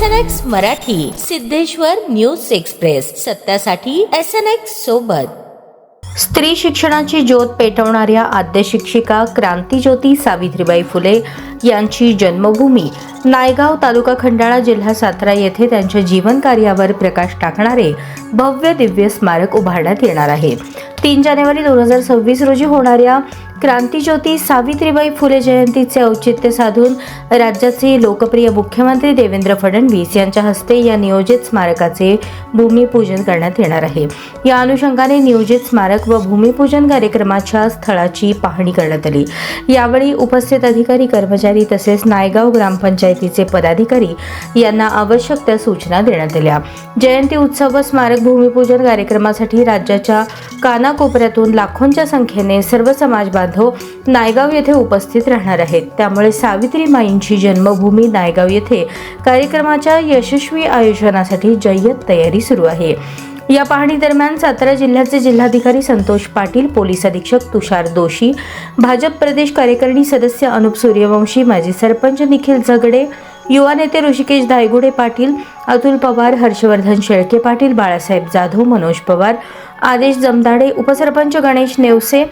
SNX Marathi, Siddheshwar news express, सत्यासाठी SNX सोबत। स्त्री शिक्षणाची ज्योत पेटवणाऱ्या आद्य शिक्षिका क्रांतीज्योती सावित्रीबाई फुले यांची जन्मभूमी नायगाव, तालुका खंडाळा, जिल्हा सातारा येथे त्यांच्या जीवन कार्यावर प्रकाश टाकणारे भव्य दिव्य स्मारक उभारण्यात येणार आहे। 3 जानेवारी 2026 रोजी होणाऱ्या क्रांतीज्योती सावित्रीबाई फुले जयंतीचे औचित्य साधून राज्याचे लोकप्रिय मुख्यमंत्री देवेंद्र फडणवीस यांच्या हस्ते या नियोजित स्मारकाचे भूमिपूजन करण्यात येणार आहे। या अनुषंगाने नियोजित स्मारक व भूमिपूजन कार्यक्रमाच्या स्थळाची पाहणी करण्यात आली। यावेळी उपस्थित अधिकारी, कर्मचारी तसेच नायगाव ग्रामपंचायतीचे पदाधिकारी यांना आवश्यक त्या सूचना देण्यात आल्या। जयंती उत्सव व स्मारक भूमिपूजन कार्यक्रमासाठी राज्याच्या कानाकोपऱ्यातून लाखोंच्या संख्येने सर्व समाज बांधव नायगाव येथे उपस्थित राहणार आहेत। त्यामुळे सावित्रीमाईंची जन्मभूमी नायगाव येथे कार्यक्रमाच्या यशस्वी आयोजनासाठी जय्यत तयारी सुरू आहे। या पाहणी दरम्यान सातारा जिल्ह्याचे जिल्हाधिकारी संतोष पाटील, पोलीस अधीक्षक तुषार दोशी, भाजप प्रदेश कार्यकारिणी सदस्य अनुप सूर्यवंशी, माजी सरपंच निखिल झगडे, युवा नेते ऋषिकेश धायगुडे पाटील, अतुल पवार, हर्षवर्धन शेळके पाटील, बाळासाहेब जाधव, मनोज पवार, आदेश जमदाडे, उपसरपंच गणेश नेवसे,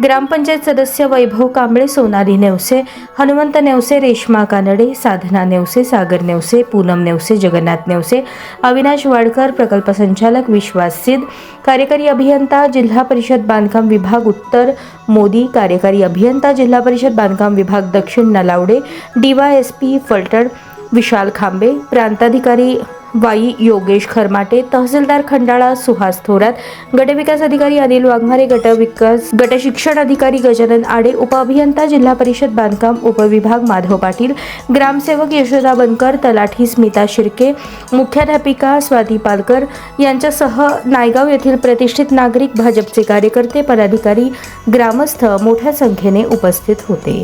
ग्रामपंचायत सदस्य वैभव कांबळे, सोनाली नेवसे, हनुमंत नेवसे, रेश्मा कानडे, साधना नेवसे, सागर नेवसे, पूनम नेवसे, जगन्नाथ नेवसे, अविनाश वाडकर, प्रकल्प संचालक विश्वास सिद्ध, कार्यकारी अभियंता जिल्हा परिषद बांधकाम विभाग उत्तर मोदी, कार्यकारी अभियंता जिल्हा परिषद बांधकाम विभाग दक्षिण नलावडे, DYSP फलटण विशाल खांबे, प्रांताधिकारी वाई योगेश खरमाटे, तहसीलदार खंडाळा सुहास थोरात, गटविकास अधिकारी अनिल वाघमारे, गट शिक्षण अधिकारी गजानन आडे, उपअभियंता जिल्हा परिषद बांधकाम उपविभाग माधव पाटील, ग्रामसेवक यशोदा बनकर, तलाठी स्मिता शिर्के, मुख्याध्यापिका स्वाती पालकर यांच्यासह नायगाव येथील प्रतिष्ठित नागरिक, भाजपचे कार्यकर्ते, पदाधिकारी, ग्रामस्थ मोठ्या संख्येने उपस्थित होते।